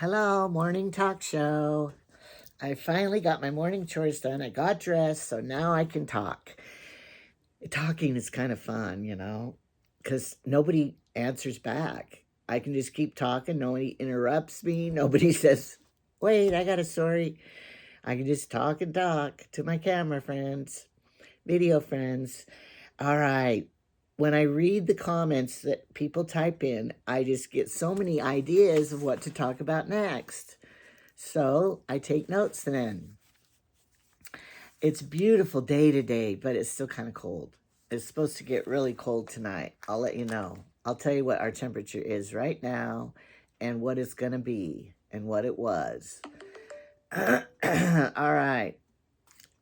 Hello, morning talk show. I finally got my morning chores done. I got dressed, so now I can talk. Talking is kind of fun, because nobody answers back. I can just keep talking. Nobody interrupts me. Nobody says, wait, I got a story. I can just talk and talk to my camera friends, video friends. All right. When I read the comments that people type in, I just get so many ideas of what to talk about next. So I take notes then. It's beautiful day today, but it's still kind of cold. It's supposed to get really cold tonight. I'll let you know. I'll tell you what our temperature is right now and what it's going to be and what it was. All right.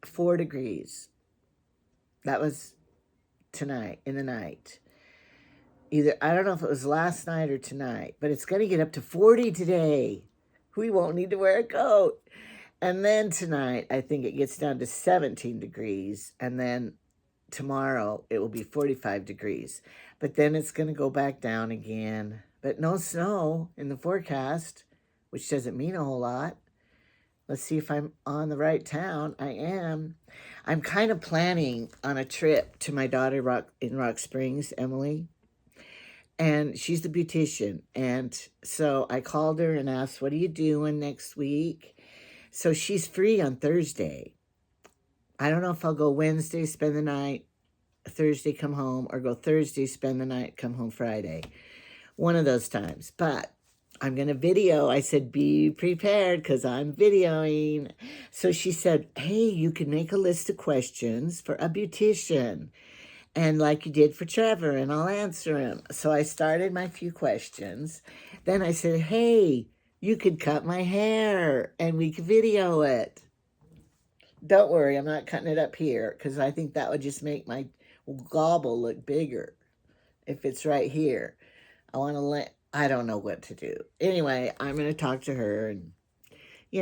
4 degrees. That was tonight, in the night. I don't know if it was last night or tonight, but it's going to get up to 40 today. We won't need to wear a coat. And then tonight, I think it gets down to 17 degrees. And then tomorrow, it will be 45 degrees. But then it's going to go back down again. But no snow in the forecast, which doesn't mean a whole lot. Let's see if I'm on the right town. I am. I'm kind of planning on a trip to my daughter in Rock Springs, Emily. And she's the beautician. And so I called her and asked, what are you doing next week? So she's free on Thursday. I don't know if I'll go Wednesday, spend the night, Thursday, come home, or go Thursday, spend the night, come home Friday. One of those times. But I'm going to video. I said, be prepared because I'm videoing. So she said, hey, you can make a list of questions for a beautician. And like you did for Trevor, and I'll answer him. So I started my few questions. Then I said, hey, you could cut my hair and we could video it. Don't worry, I'm not cutting it up here because I think that would just make my gobble look bigger if it's right here. I don't know what to do. Anyway, I'm going to talk to her. And,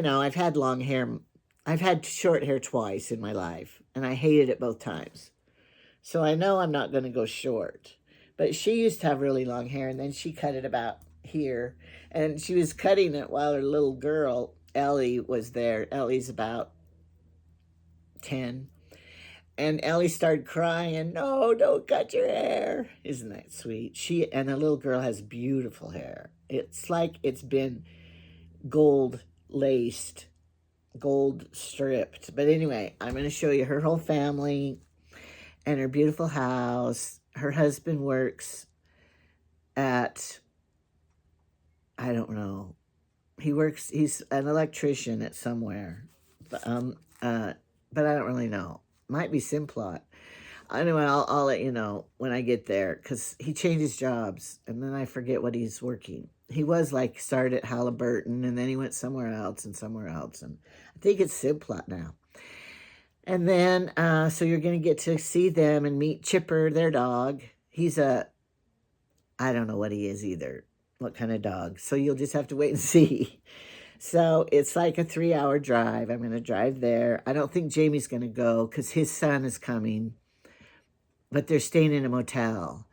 I've had long hair. I've had short hair twice in my life, and I hated it both times. So I know I'm not going to go short. But she used to have really long hair, and then she cut it about here. And she was cutting it while her little girl, Ellie, was there. Ellie's about 10. And Ellie started crying, no, don't cut your hair. Isn't that sweet? And the little girl has beautiful hair. It's like it's been gold laced, gold stripped. But anyway, I'm going to show you her whole family and her beautiful house. Her husband works at, I don't know. He's an electrician at somewhere. But I don't really know. Might be Simplot. Anyway, I'll let you know when I get there because he changes jobs and then I forget what he's working. He was started at Halliburton and then he went somewhere else. And I think it's Simplot now. And then, so you're going to get to see them and meet Chipper, their dog. I don't know what he is either, what kind of dog. So you'll just have to wait and see. So it's like a 3-hour drive. I'm going to drive there. I don't think Jamie's going to go because his son is coming, but they're staying in a motel.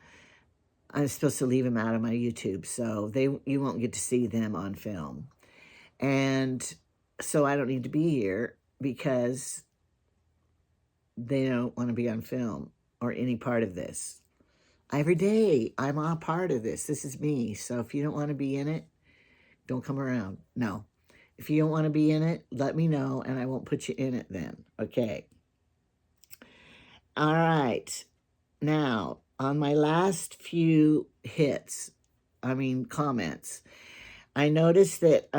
I'm supposed to leave him out of my YouTube, so you won't get to see them on film. And so I don't need to be here because they don't want to be on film or any part of this. Every day, I'm a part of this. This is me. So if you don't want to be in it, don't come around. No. If you don't want to be in it, let me know, and I won't put you in it then. Okay. All right. Now, on my last few comments, I noticed that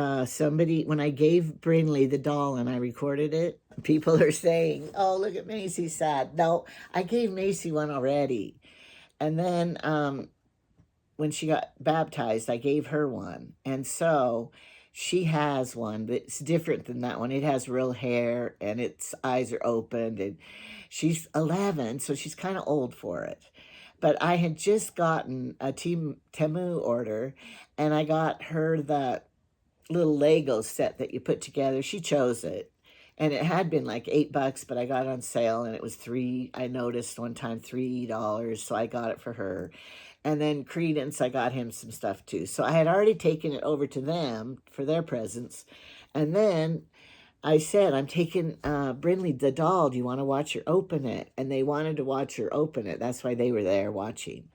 when I gave Brinley the doll and I recorded it, people are saying, oh, look at Macy sad. No, I gave Macy one already. And then when she got baptized, I gave her one. And so she has one that's different than that one. It has real hair and its eyes are opened. And she's 11, so she's kind of old for it. But I had just gotten a Temu order, and I got her the little Lego set that you put together. She chose it. And it had been like $8, but I got it on sale, and it was I noticed one time $3, so I got it for her. And then Credence, I got him some stuff too. So I had already taken it over to them for their presents. And then I said, I'm taking Brindley the doll. Do you want to watch her open it? And they wanted to watch her open it. That's why they were there watching.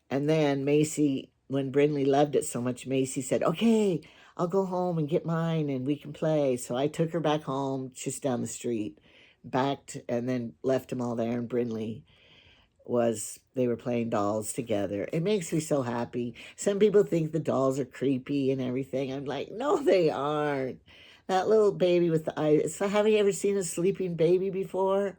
And then Macy, when Brindley loved it so much, Macy said, okay, I'll go home and get mine and we can play. So I took her back home, just down the street, backed, and then left them all there. And Brindley they were playing dolls together. It makes me so happy. Some people think the dolls are creepy and everything. I'm like, no, they aren't. That little baby with the eyes. So have you ever seen a sleeping baby before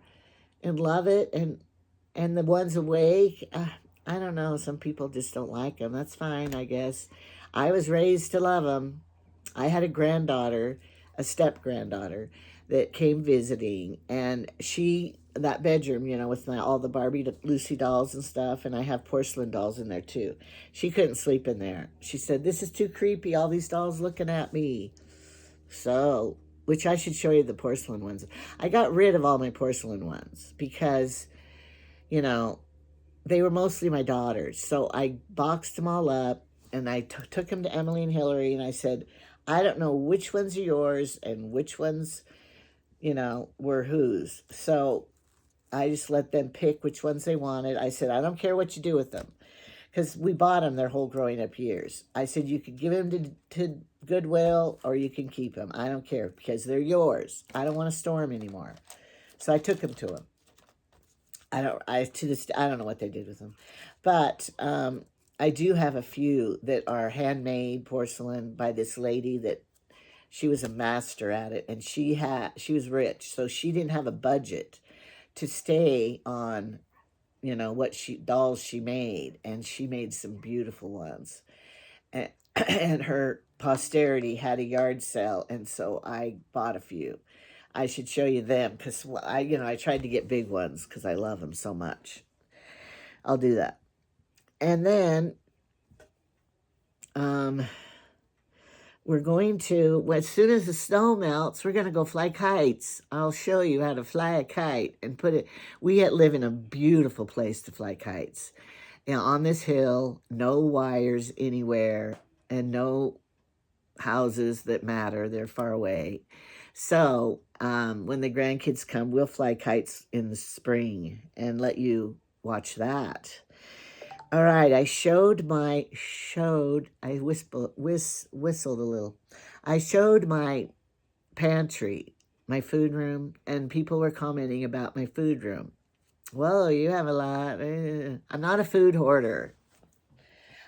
and love it? And the ones awake, I don't know. Some people just don't like them. That's fine, I guess. I was raised to love them. I had a granddaughter, a step-granddaughter, that came visiting, and that bedroom, with all the Barbie Lucy dolls and stuff, and I have porcelain dolls in there too. She couldn't sleep in there. She said, this is too creepy, all these dolls looking at me. So, which I should show you the porcelain ones. I got rid of all my porcelain ones because, they were mostly my daughters. So I boxed them all up, and I took them to Emily and Hillary, and I said, I don't know which ones are yours and which ones, were whose. So I just let them pick which ones they wanted. I said, I don't care what you do with them, because we bought them their whole growing up years. I said, you could give them to Goodwill or you can keep them. I don't care, because they're yours. I don't want to store them anymore. So I took them to them. I don't know what they did with them, but I do have a few that are handmade porcelain by this lady that she was a master at it, and she was rich, so she didn't have a budget to stay on, what dolls she made, and she made some beautiful ones, and, and her posterity had a yard sale, and so I bought a few. I should show you them because I tried to get big ones because I love them so much. I'll do that. And then we're going to, as soon as the snow melts, we're going to go fly kites. I'll show you how to fly a kite and we live in a beautiful place to fly kites. On this hill, no wires anywhere and no houses that matter. They're far away. So when the grandkids come, we'll fly kites in the spring and let you watch that. All right, I whistled a little. I showed my pantry, my food room, and people were commenting about my food room. Whoa, you have a lot. I'm not a food hoarder.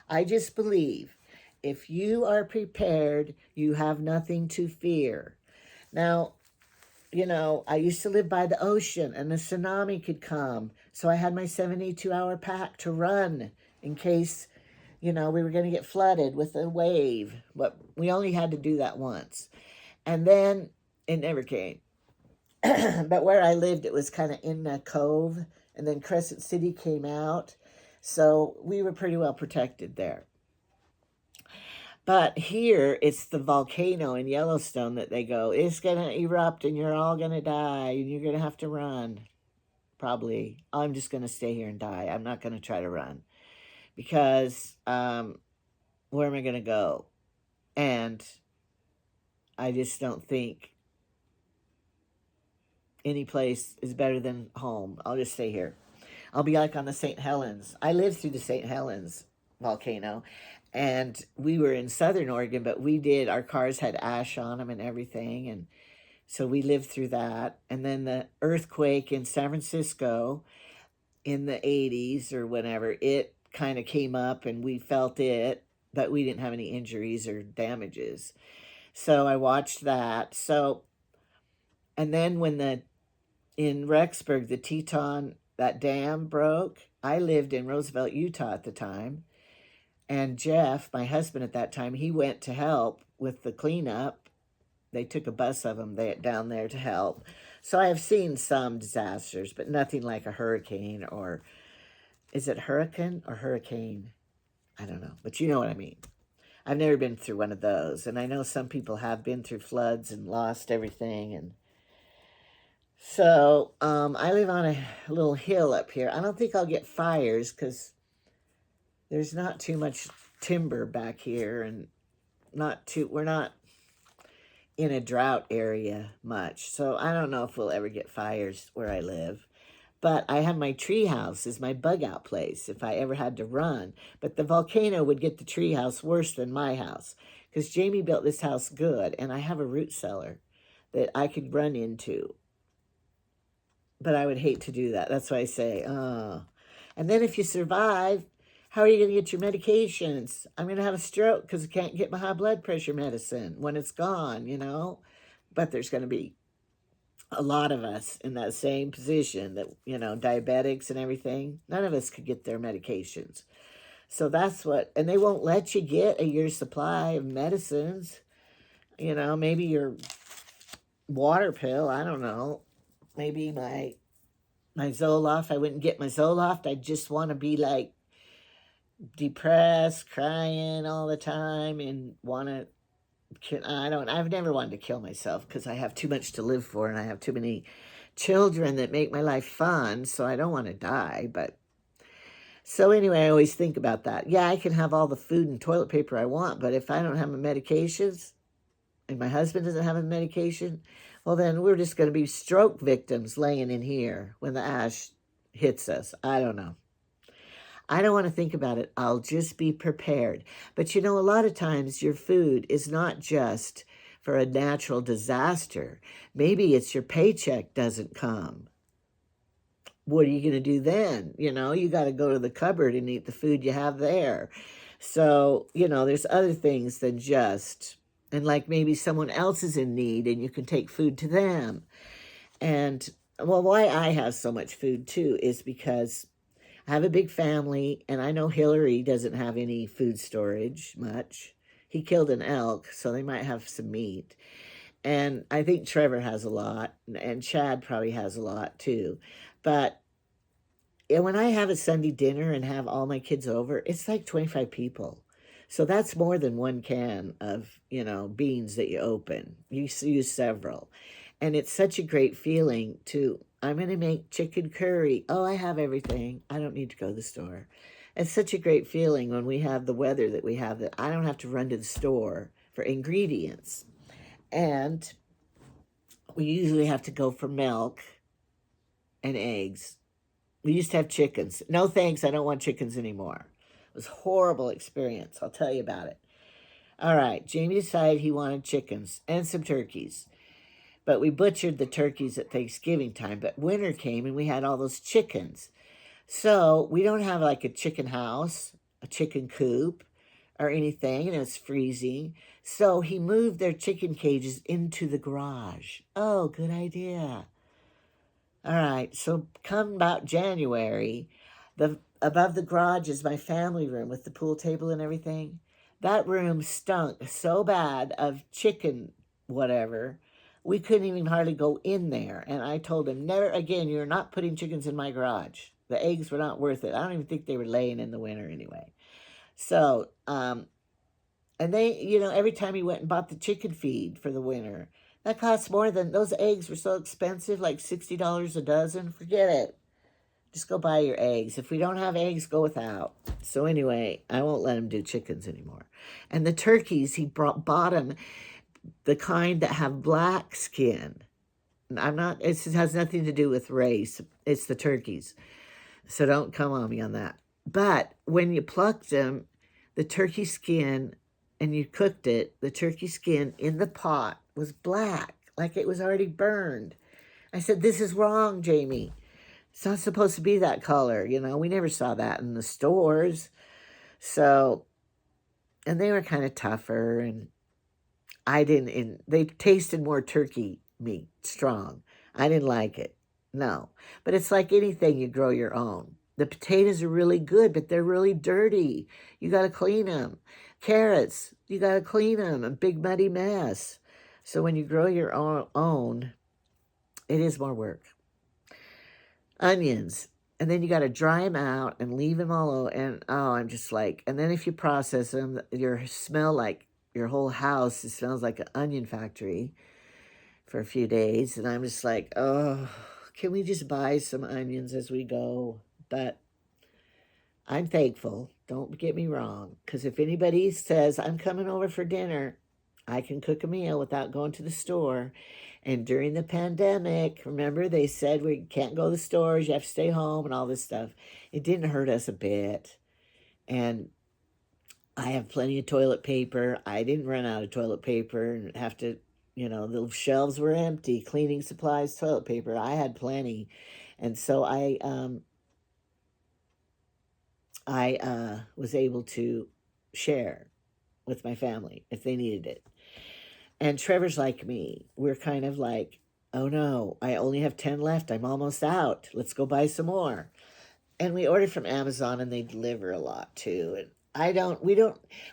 I just believe if you are prepared, you have nothing to fear. Now, I used to live by the ocean and a tsunami could come. So I had my 72-hour pack to run in case, we were going to get flooded with a wave. But we only had to do that once. And then it never came. But where I lived, it was kind of in a cove. And then Crescent City came out. So we were pretty well protected there. But here, it's the volcano in Yellowstone that they go, it's going to erupt and you're all going to die and you're going to have to run. Probably. I'm just going to stay here and die. I'm not going to try to run. Because where am I going to go? And I just don't think any place is better than home. I'll just stay here. I'll be like on the St. Helens. I lived through the St. Helens volcano. And we were in Southern Oregon, but our cars had ash on them and everything. And so we lived through that. And then the earthquake in San Francisco in the 80s or whenever, it kind of came up and we felt it, but we didn't have any injuries or damages. So I watched that. And then when in Rexburg, the Teton, that dam broke, I lived in Roosevelt, Utah at the time. And Jeff, my husband at that time, he went to help with the cleanup. They took a bus of them down there to help. So I have seen some disasters, but nothing like a hurricane or, is it hurricane or hurricane? I don't know, but you know what I mean. I've never been through one of those. And I know some people have been through floods and lost everything. And so I live on a little hill up here. I don't think I'll get fires because there's not too much timber back here, and we're not in a drought area much. So I don't know if we'll ever get fires where I live. But I have my tree house as my bug out place if I ever had to run. But the volcano would get the tree house worse than my house because Jamie built this house good, and I have a root cellar that I could run into. But I would hate to do that. That's why I say, oh. And then if you survive, how are you going to get your medications? I'm going to have a stroke because I can't get my high blood pressure medicine when it's gone, you know? But there's going to be a lot of us in that same position that, you know, diabetics and everything. None of us could get their medications. So that's what, and they won't let you get a year's supply of medicines. You know, maybe your water pill, I don't know. Maybe my Zoloft, I wouldn't get my Zoloft. I just want to be like depressed, crying all the time, and want to. I've never wanted to kill myself because I have too much to live for, and I have too many children that make my life fun. So I don't want to die. But so anyway, I always think about that. Yeah, I can have all the food and toilet paper I want, but if I don't have my medications, and my husband doesn't have a medication, well, then we're just going to be stroke victims laying in here when the ash hits us. I don't know. I don't want to think about it. I'll just be prepared. But you know, a lot of times your food is not just for a natural disaster. Maybe it's your paycheck doesn't come. What are you going to do then? You know, you got to go to the cupboard and eat the food you have there. So, you know, there's other things than just, and like maybe someone else is in need and you can take food to them. And well, why I have so much food too is because I have a big family, and I know Hillary doesn't have any food storage much. He killed an elk, so they might have some meat. And I think Trevor has a lot, and Chad probably has a lot too. But when I have a Sunday dinner and have all my kids over, it's like 25 people. So that's more than one can of, you know, beans that you open. You use several. And it's such a great feeling to, I'm going to make chicken curry. Oh, I have everything. I don't need to go to the store. It's such a great feeling when we have the weather that we have that I don't have to run to the store for ingredients. And we usually have to go for milk and eggs. We used to have chickens. No thanks, I don't want chickens anymore. It was a horrible experience. I'll tell you about it. All right, Jamie decided he wanted chickens and some turkeys. But we butchered the turkeys at Thanksgiving time. But winter came and we had all those chickens. So we don't have like a chicken house, a chicken coop, or anything, and it's freezing. So he moved their chicken cages into the garage. Oh, good idea. All right, so come about January, the above the garage is my family room with the pool table and everything. That room stunk so bad of chicken whatever. We couldn't even hardly go in there. And I told him, never again, you're not putting chickens in my garage. The eggs were not worth it. I don't even think they were laying in the winter anyway. So, and they, you know, every time he went and bought the chicken feed for the winter, that costs more than, those eggs were so expensive, like $60 a dozen. Forget it. Just go buy your eggs. If we don't have eggs, go without. So anyway, I won't let him do chickens anymore. And the turkeys, he bought them, the kind that have black skin. I'm not, it has nothing to do with race. It's the turkeys. So don't come on me on that. But when you plucked them, the turkey skin, and you cooked it, the turkey skin in the pot was black, like it was already burned. I said, this is wrong, Jamie. It's not supposed to be that color. You know, we never saw that in the stores. So, and they were kind of tougher, and they tasted more turkey meat, strong. I didn't like it. No. But it's like anything, you grow your own. The potatoes are really good, but they're really dirty. You got to clean them. Carrots, you got to clean them. A big muddy mess. So when you grow your own, it is more work. Onions, and then you got to dry them out and leave them all over. And oh, I'm just like, and then if you process them, you smell like your whole house. It smells like an onion factory for a few days. And I'm just like, oh, can we just buy some onions as we go? But I'm thankful. Don't get me wrong. Because if anybody says, I'm coming over for dinner, I can cook a meal without going to the store. And during the pandemic, remember they said we can't go to the stores, you have to stay home and all this stuff. It didn't hurt us a bit. And I have plenty of toilet paper. I didn't run out of toilet paper and have to, the shelves were empty, cleaning supplies, toilet paper. I had plenty. And so I was able to share with my family if they needed it. And Trevor's like me. We're kind of like, oh no, I only have 10 left. I'm almost out. Let's go buy some more. And we order from Amazon and they deliver a lot too. And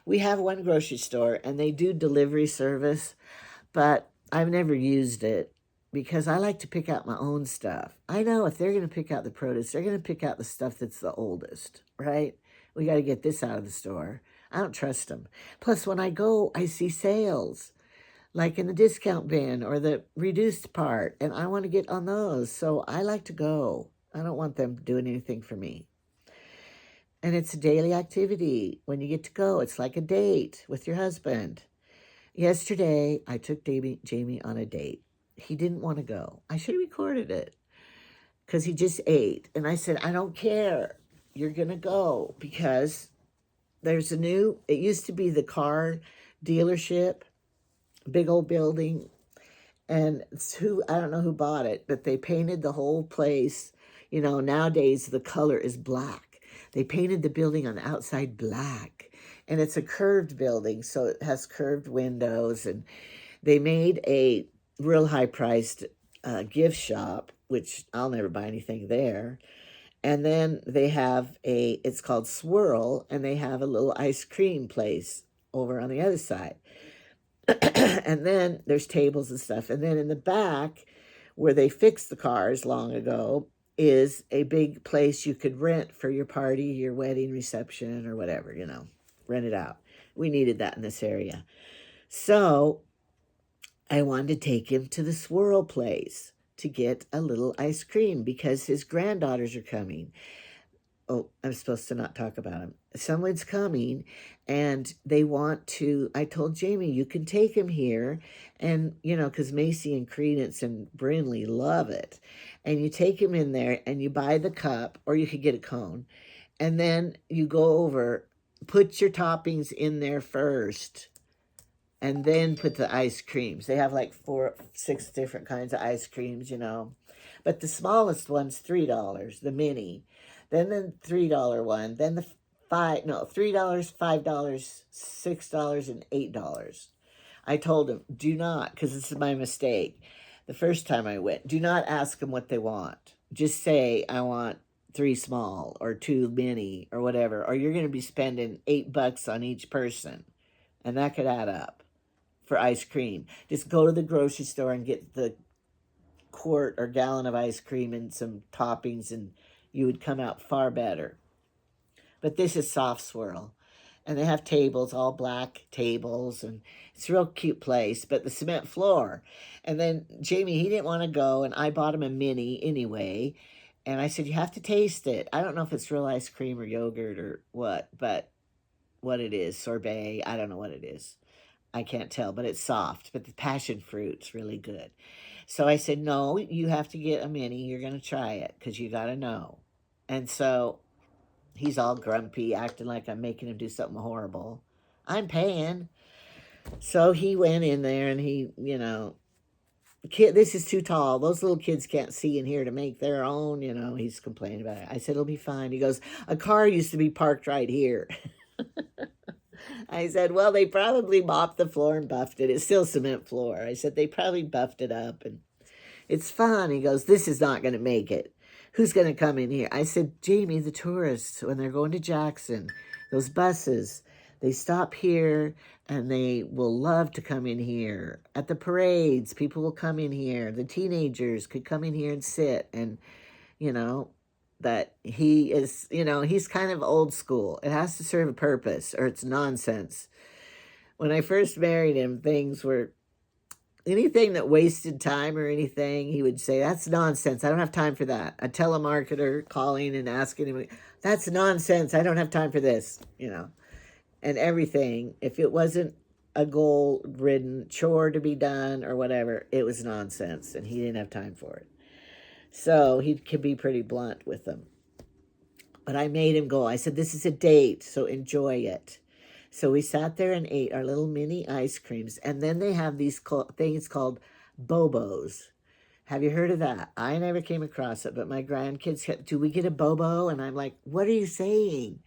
we have one grocery store and they do delivery service, but I've never used it because I like to pick out my own stuff. I know if they're going to pick out the produce, they're going to pick out the stuff that's the oldest, right? We got to get this out of the store. I don't trust them. Plus, when I go, I see sales like in the discount bin or the reduced part, and I want to get on those. So I like to go. I don't want them doing anything for me. And it's a daily activity. When you get to go, it's like a date with your husband. Yesterday, I took Jamie on a date. He didn't want to go. I should have recorded it because he just ate. And I said, I don't care. You're going to go because there's it used to be the car dealership, big old building. And I don't know who bought it, but they painted the whole place. Nowadays the color is black. They painted the building on the outside black. And it's a curved building, so it has curved windows. And they made a real high-priced gift shop, which I'll never buy anything there. And then they have it's called Swirl, and they have a little ice cream place over on the other side. And then there's tables and stuff. And then in the back, where they fixed the cars long ago, is a big place you could rent for your party, your wedding reception, or whatever, rent it out. We needed that in this area. So I wanted to take him to the Swirl place to get a little ice cream because his granddaughters are coming. Oh, I'm supposed to not talk about him. Someone's coming and they want to, I told Jamie, you can take him here. And, because Macy and Credence and Brinley love it. And you take him in there and you buy the cup, or you could get a cone. And then you go over, put your toppings in there first, and then put the ice creams. They have like 6 different kinds of ice creams, But the smallest one's $3, the mini. Then the $3 one, then the $3, $5, $6, and $8. I told him, do not, because this is my mistake. The first time I went, do not ask them what they want. Just say, I want 3 small or 2 mini or whatever, or you're going to be spending $8 on each person. And that could add up for ice cream. Just go to the grocery store and get the quart or gallon of ice cream and some toppings, and you would come out far better. But this is Soft Swirl. And they have tables, all black tables, and it's a real cute place, but the cement floor. And then Jamie, he didn't want to go, and I bought him a mini anyway. And I said, you have to taste it. I don't know if it's real ice cream or yogurt or what, but what it is, sorbet, I don't know what it is. I can't tell, but it's soft. But the passion fruit's really good. So I said, no, you have to get a mini. You're going to try it because you got to know. And so he's all grumpy, acting like I'm making him do something horrible. I'm paying. So he went in there and he, kid, this is too tall. Those little kids can't see in here to make their own, he's complaining about it. I said, it'll be fine. He goes, a car used to be parked right here. I said, well, they probably mopped the floor and buffed it. It's still cement floor. I said, they probably buffed it up and it's fun. He goes, this is not going to make it. Who's going to come in here? I said, Jamie, the tourists, when they're going to Jackson, those buses, they stop here and they will love to come in here. At the parades, people will come in here. The teenagers could come in here and sit and, that he is, he's kind of old school. It has to serve a purpose or it's nonsense. When I first married him, things were, anything that wasted time or anything, he would say, that's nonsense. I don't have time for that. A telemarketer calling and asking him, That's nonsense. I don't have time for this, and everything. If it wasn't a goal-ridden chore to be done or whatever, it was nonsense, and he didn't have time for it. So he can be pretty blunt with them. But I made him go. I said, this is a date, so enjoy it. So we sat there and ate our little mini ice creams. And then they have these things called Bobos. Have you heard of that? I never came across it, but my grandkids kept, do we get a Bobo? And I'm like, what are you saying?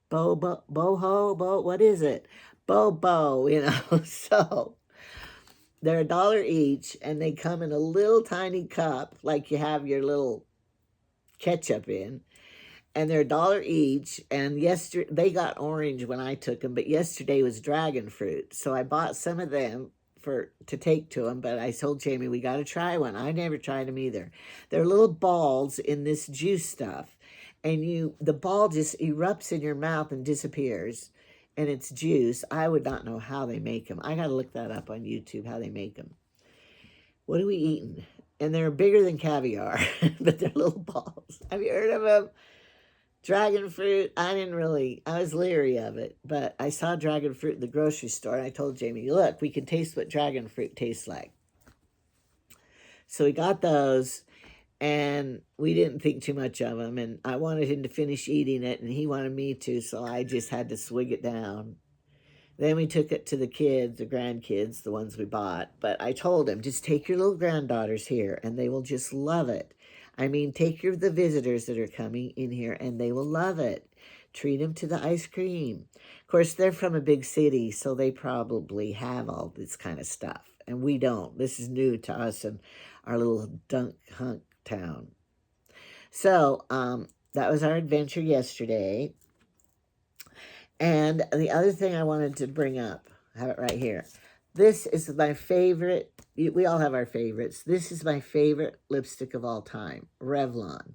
Bobo, boho, what is it? Bobo, So they're $1 each, and they come in a little tiny cup, like you have your little ketchup in. And they're $1 each. And yesterday they got orange when I took them, but yesterday was dragon fruit. So I bought some of them to take to them. But I told Jamie we got to try one. I never tried them either. They're little balls in this juice stuff, and the ball just erupts in your mouth and disappears, and it's juice. I would not know how they make them. I got to look that up on YouTube, how they make them. What are we eating? And they're bigger than caviar, but they're little balls. Have you heard of them? Dragon fruit, I was leery of it, but I saw dragon fruit in the grocery store, and I told Jamie, look, we can taste what dragon fruit tastes like. So we got those, and we didn't think too much of them, and I wanted him to finish eating it, and he wanted me to, so I just had to swig it down. Then we took it to the kids, the grandkids, the ones we bought, but I told him, just take your little granddaughters here, and they will just love it. I mean, take the visitors that are coming in here, and they will love it. Treat them to the ice cream. Of course, they're from a big city, so they probably have all this kind of stuff, and we don't. This is new to us in our little dunk-hunk town. So that was our adventure yesterday. And the other thing I wanted to bring up, I have it right here. This is my favorite. We all have our favorites. This is my favorite lipstick of all time, Revlon.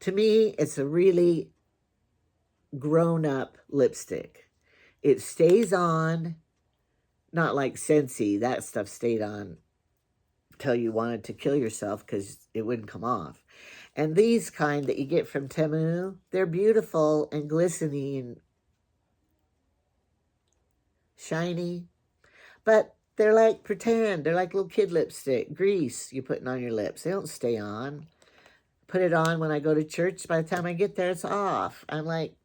To me, it's a really grown-up lipstick. It stays on, not like Scentsy. That stuff stayed on till you wanted to kill yourself because it wouldn't come off. And these kind that you get from Temu, they're beautiful and glistening and shiny, but they're like pretend. They're like little kid lipstick, grease you're putting on your lips. They don't stay on. Put it on when I go to church. By the time I get there, it's off. I'm like,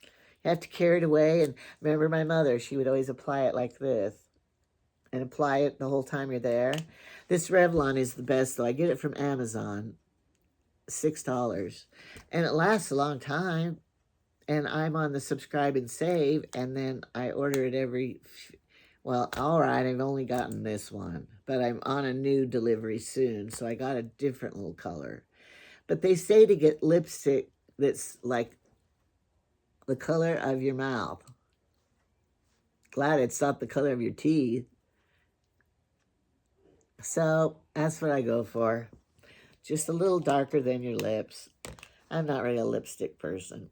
you have to carry it away. And remember my mother, she would always apply it like this and apply it the whole time you're there. This Revlon is the best, though. I get it from Amazon, $6, and it lasts a long time. And I'm on the subscribe and save, and then I order it well, all right, I've only gotten this one, but I'm on a new delivery soon, so I got a different little color. But they say to get lipstick that's like the color of your mouth. Glad it's not the color of your teeth. So that's what I go for. Just a little darker than your lips. I'm not really a lipstick person.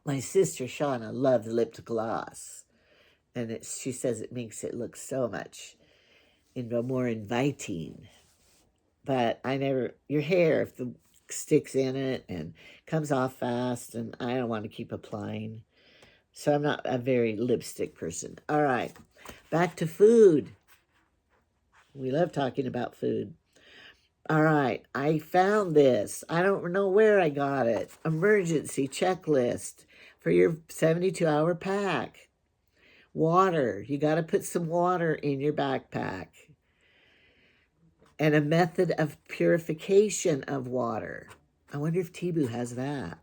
My sister, Shauna, loves lip gloss. And she says it makes it look so much more inviting. But your hair, if the sticks in it and comes off fast, and I don't want to keep applying. So I'm not a very lipstick person. All right, back to food. We love talking about food. All right, I found this. I don't know where I got it. Emergency checklist for your 72-hour pack. Water. You got to put some water in your backpack. And a method of purification of water. I wonder if Temu has that.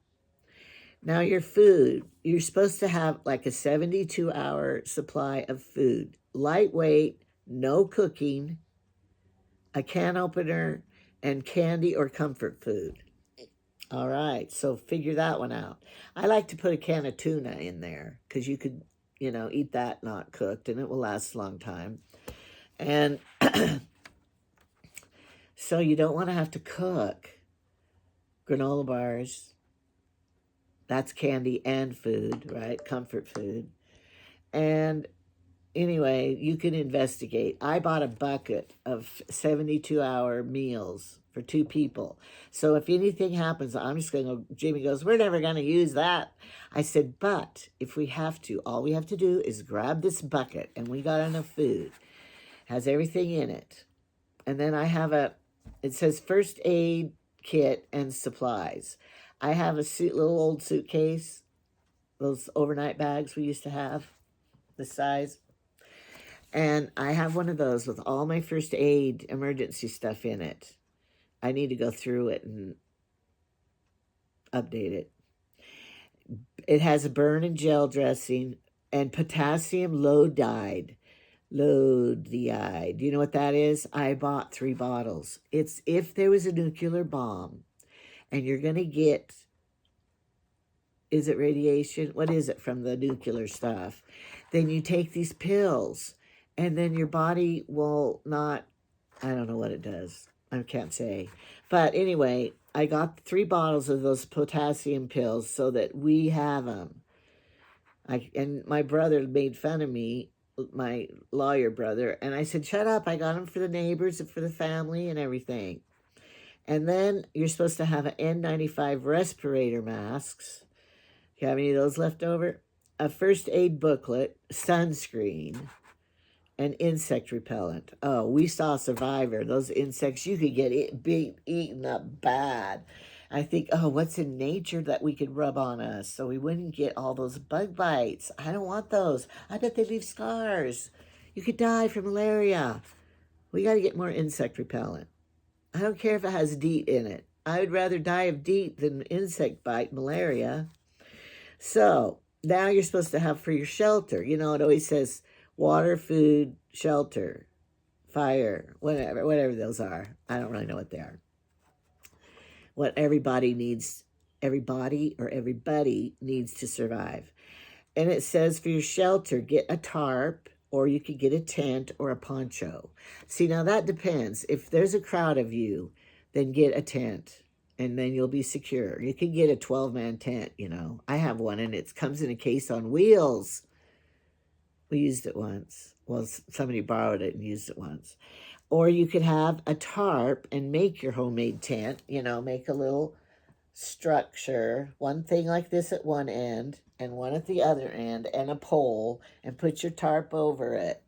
Now your food. You're supposed to have like a 72-hour supply of food. Lightweight, no cooking, a can opener, and candy or comfort food. All right, so figure that one out. I like to put a can of tuna in there because you could, eat that not cooked, and it will last a long time. And so you don't want to have to cook. Granola bars, that's candy and food, right? Comfort food. And anyway, you can investigate. I bought a bucket of 72-hour meals for 2 people. So if anything happens, I'm just going to go. Jamie goes, we're never going to use that. I said, but if we have to, all we have to do is grab this bucket, and we got enough food. Has everything in it. And then I have it says first aid kit and supplies. I have a little old suitcase, those overnight bags we used to have, the size. And I have one of those with all my first aid emergency stuff in it. I need to go through it and update it. It has a burn and gel dressing and potassium iodide. Iodide. Do you know what that is? I bought 3 bottles. It's if there was a nuclear bomb and you're going to get, is it radiation? What is it from the nuclear stuff? Then you take these pills and then your body will not, I don't know what it does. I can't say. But anyway, I got 3 bottles of those potassium pills so that we have them. And my brother made fun of me, my lawyer brother, and I said, shut up, I got them for the neighbors and for the family and everything. And then you're supposed to have an N95 respirator masks. Do you have any of those left over? A first aid booklet, sunscreen, and insect repellent. Oh, we saw Survivor. Those insects, you could get eaten up bad. I think, oh, what's in nature that we could rub on us so we wouldn't get all those bug bites? I don't want those. I bet they leave scars. You could die from malaria. We got to get more insect repellent. I don't care if it has DEET in it. I would rather die of DEET than insect bite malaria. So now you're supposed to have for your shelter. You know, it always says water, food, shelter, fire, whatever those are. I don't really know what they are. What everybody needs to survive. And it says for your shelter, get a tarp, or you could get a tent or a poncho. See, now that depends. If there's a crowd of you, then get a tent, and then you'll be secure. You can get a 12-man tent, you know. I have one, and it comes in a case on wheels. We used it once. Well, somebody borrowed it and used it once. Or you could have a tarp and make your homemade tent, you know, make a little structure, one thing like this at one end and one at the other end, and a pole, and put your tarp over it.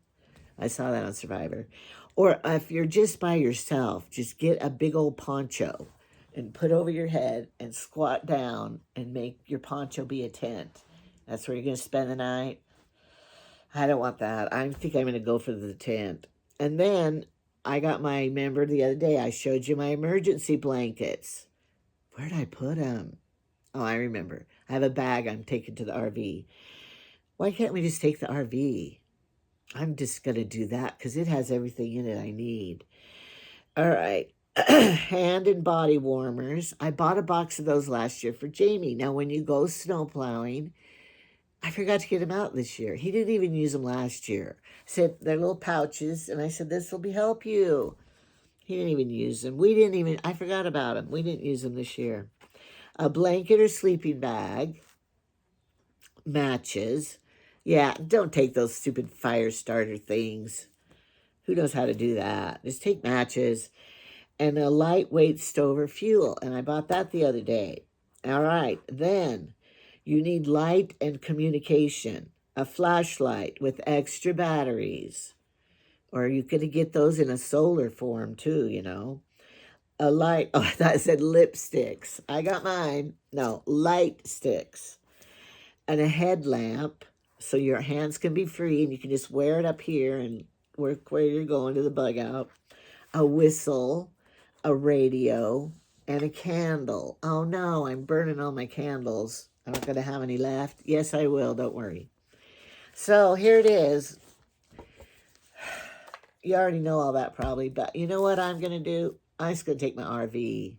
I saw that on Survivor. Or if you're just by yourself, just get a big old poncho and put over your head and squat down and make your poncho be a tent. That's where you're going to spend the night. I don't want that. I think I'm going to go for the tent. And then I got remember the other day, I showed you my emergency blankets. Where did I put them? Oh, I remember. I have a bag I'm taking to the RV. Why can't we just take the RV? I'm just going to do that because it has everything in it I need. All right. Hand and body warmers. I bought a box of those last year for Jamie. Now, when you go snow plowing, I forgot to get him out this year. He didn't even use them last year. Said they're little pouches, and I said, this will help you. He didn't even use them. I forgot about them. We didn't use them this year. A blanket or sleeping bag. Matches. Yeah, don't take those stupid fire starter things. Who knows how to do that? Just take matches. And a lightweight stove or fuel. And I bought that the other day. All right, then you need light and communication. A flashlight with extra batteries. Or you could get those in a solar form too, you know. A light, oh, I thought it said lipsticks. I got mine. No, light sticks. And a headlamp so your hands can be free and you can just wear it up here and work where you're going to the bug out. A whistle, a radio, and a candle. Oh no, I'm burning all my candles. I'm not going to have any left. Yes, I will. Don't worry. So here it is. You already know all that probably, but you know what I'm going to do? I'm just going to take my RV.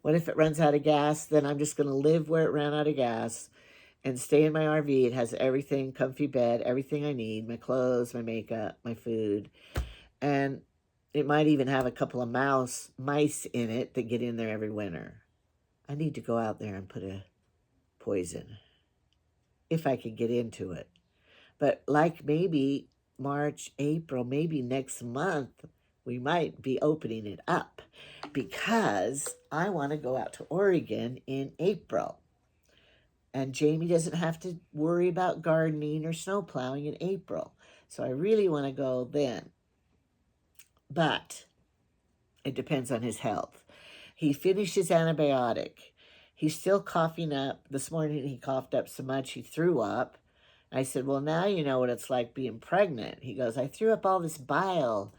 What if it runs out of gas? Then I'm just going to live where it ran out of gas and stay in my RV. It has everything, comfy bed, everything I need, my clothes, my makeup, my food. And it might even have a couple of mice in it that get in there every winter. I need to go out there and put a poison if I could get into it. But like maybe March, April, maybe next month, we might be opening it up because I want to go out to Oregon in April. And Jamie doesn't have to worry about gardening or snow plowing in April. So I really want to go then. But it depends on his health. He finished his antibiotic. He's still coughing up. This morning he coughed up so much he threw up. I said, well, now you know what it's like being pregnant. He goes, I threw up all this bile.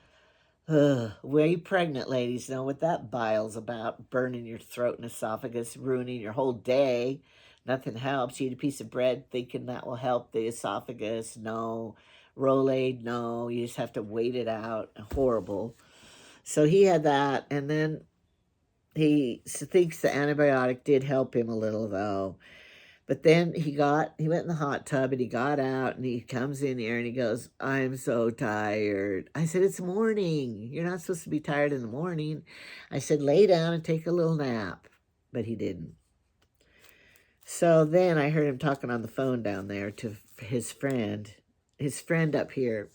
Ugh, way pregnant ladies know what that bile's about. Burning your throat and esophagus, ruining your whole day. Nothing helps. You eat a piece of bread thinking that will help the esophagus. No. Rolade, no. You just have to wait it out. Horrible. So he had that, and then he thinks the antibiotic did help him a little, though. But then he went in the hot tub and he got out and he comes in here and he goes, I'm so tired. I said, it's morning. You're not supposed to be tired in the morning. I said, lay down and take a little nap. But he didn't. So then I heard him talking on the phone down there to his friend. His friend up here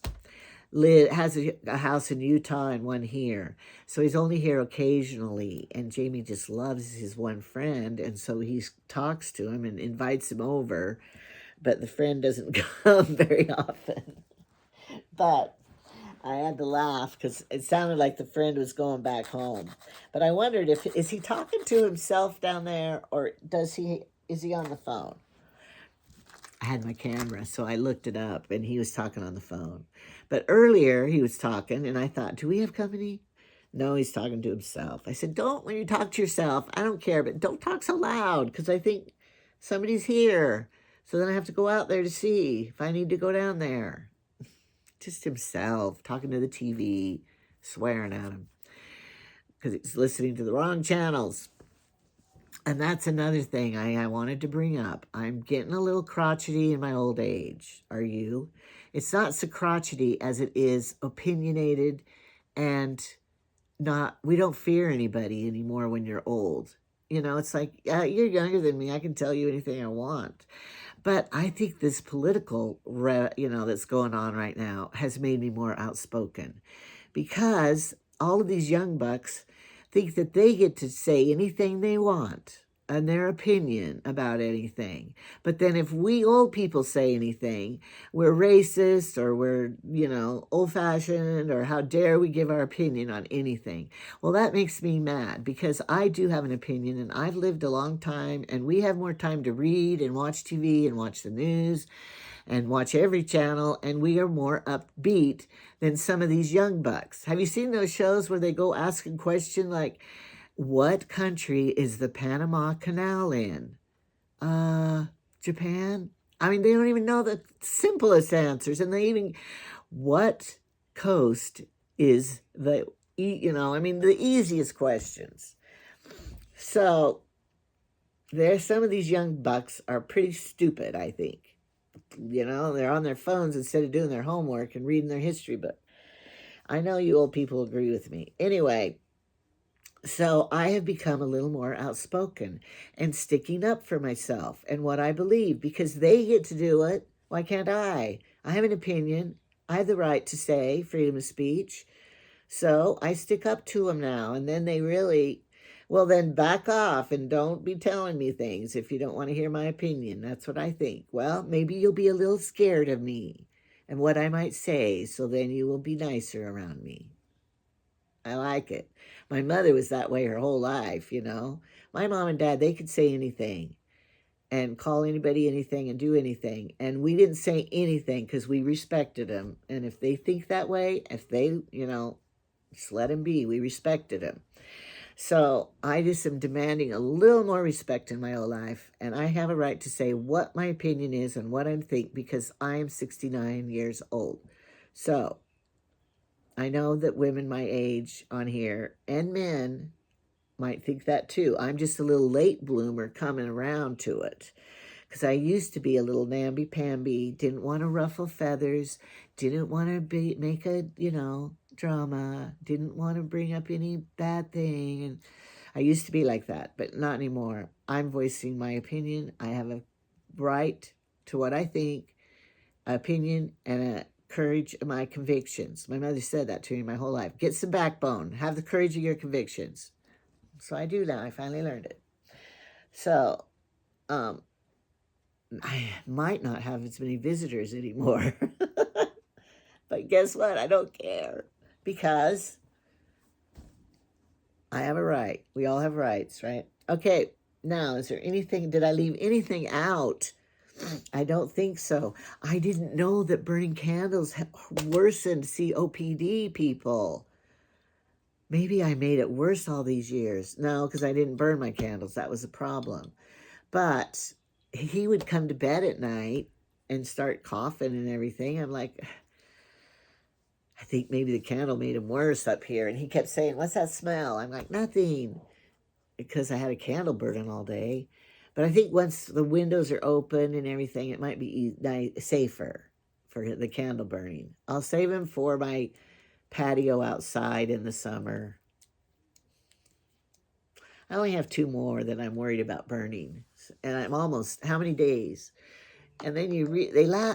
has a house in Utah and one here. So he's only here occasionally. And Jamie just loves his one friend. And so he talks to him and invites him over. But the friend doesn't come very often. But I had to laugh because it sounded like the friend was going back home. But I wondered is he talking to himself down there or is he on the phone? I had my camera, so I looked it up, and he was talking on the phone. But earlier, he was talking, and I thought, do we have company? No, he's talking to himself. I said, when you talk to yourself, I don't care, but don't talk so loud, because I think somebody's here. So then I have to go out there to see if I need to go down there. Just himself, talking to the TV, swearing at him, because he's listening to the wrong channels. And that's another thing I wanted to bring up. I'm getting a little crotchety in my old age. Are you? It's not so crotchety as it is opinionated and we don't fear anybody anymore when you're old. You know, it's like, you're younger than me. I can tell you anything I want. But I think this political, that's going on right now has made me more outspoken because all of these young bucks think that they get to say anything they want and their opinion about anything. But then if we old people say anything, we're racist or we're, old-fashioned or how dare we give our opinion on anything. Well, that makes me mad because I do have an opinion and I've lived a long time and we have more time to read and watch TV and watch the news and watch every channel, and we are more upbeat than some of these young bucks. Have you seen those shows where they go asking questions like, what country is the Panama Canal in? Japan? I mean, they don't even know the simplest answers, and what coast is the easiest questions. So, some of these young bucks are pretty stupid, I think. They're on their phones instead of doing their homework and reading their history book. I know you old people agree with me. Anyway, so I have become a little more outspoken and sticking up for myself and what I believe because they get to do it. Why can't I? I have an opinion. I have the right to say freedom of speech. So I stick up to them now. And then they really... Well, then back off and don't be telling me things if you don't want to hear my opinion. That's what I think. Well, maybe you'll be a little scared of me and what I might say, so then you will be nicer around me. I like it. My mother was that way her whole life, My mom and dad, they could say anything and call anybody anything and do anything. And we didn't say anything because we respected them. And if they think that way, if they, just let them be. We respected them. So I just am demanding a little more respect in my whole life, and I have a right to say what my opinion is and what I think because I am 69 years old. So I know that women my age on here and men might think that too. I'm just a little late bloomer coming around to it because I used to be a little namby-pamby, didn't want to ruffle feathers, didn't want to make a, drama, didn't want to bring up any bad thing. And I used to be like that, but not anymore. I'm voicing my opinion. I have a right to what I think, opinion, and a courage of my convictions. My mother said that to me my whole life. Get some backbone. Have the courage of your convictions. So I do now. I finally learned it. So I might not have as many visitors anymore. But guess what? I don't care. Because I have a right. We all have rights, right? Okay, now, is there anything, did I leave anything out? I don't think so. I didn't know that burning candles worsened COPD, people. Maybe I made it worse all these years. No, because I didn't burn my candles. That was a problem. But he would come to bed at night and start coughing and everything. I'm like, I think maybe the candle made him worse up here. And he kept saying, what's that smell? I'm like, nothing. Because I had a candle burning all day. But I think once the windows are open and everything, it might be safer for the candle burning. I'll save them for my patio outside in the summer. I only have 2 more that I'm worried about burning. And I'm almost, how many days? And then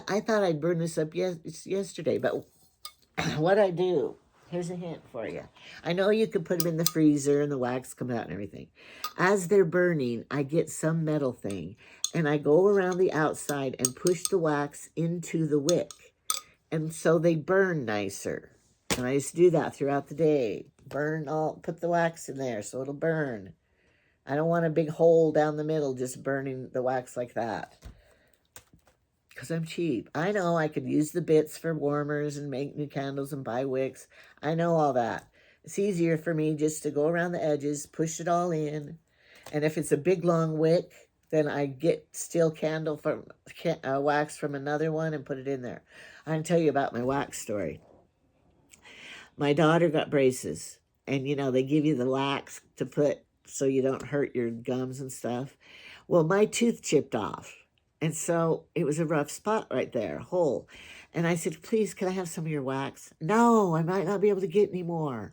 I thought I'd burn this up yesterday, but what I do, here's a hint for you. I know you could put them in the freezer and the wax comes out and everything. As they're burning, I get some metal thing and I go around the outside and push the wax into the wick. And so they burn nicer. And I used to do that throughout the day. Put the wax in there so it'll burn. I don't want a big hole down the middle just burning the wax like that. Because I'm cheap. I know I could use the bits for warmers and make new candles and buy wicks. I know all that. It's easier for me just to go around the edges, push it all in. And if it's a big, long wick, then I get steel candle from wax from another one and put it in there. I can tell you about my wax story. My daughter got braces. And, you know, they give you the wax to put so you don't hurt your gums and stuff. Well, my tooth chipped off. And so it was a rough spot right there, a hole. And I said, please, can I have some of your wax? No, I might not be able to get any more.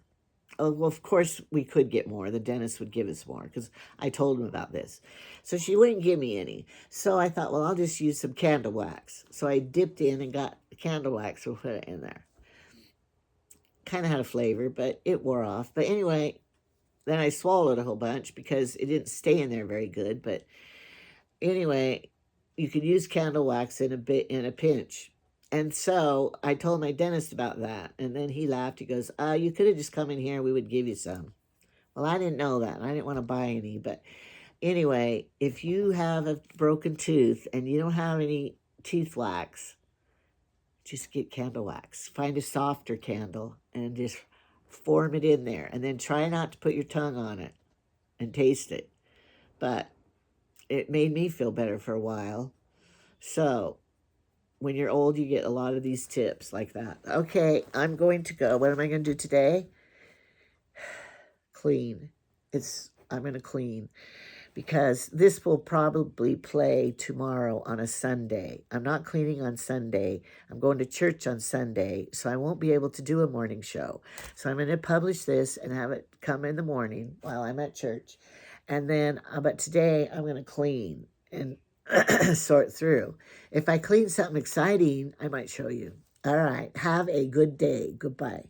Oh, well, of course we could get more. The dentist would give us more because I told him about this. So she wouldn't give me any. So I thought, well, I'll just use some candle wax. So I dipped in and got candle wax and put it in there. Kind of had a flavor, but it wore off. But anyway, then I swallowed a whole bunch because it didn't stay in there very good. But anyway, you could use candle wax in a pinch. And so I told my dentist about that. And then he laughed. He goes, you could have just come in here and we would give you some. Well, I didn't know that. And I didn't want to buy any. But anyway, if you have a broken tooth and you don't have any teeth wax, just get candle wax. Find a softer candle and just form it in there. And then try not to put your tongue on it and taste it. But it made me feel better for a while. So when you're old, you get a lot of these tips like that. Okay, I'm going to go. What am I going to do today? Clean. I'm going to clean because this will probably play tomorrow on a Sunday. I'm not cleaning on Sunday. I'm going to church on Sunday, so I won't be able to do a morning show. So I'm going to publish this and have it come in the morning while I'm at church. And then, but today I'm going to clean and sort through. If I clean something exciting, I might show you. All right. Have a good day. Goodbye.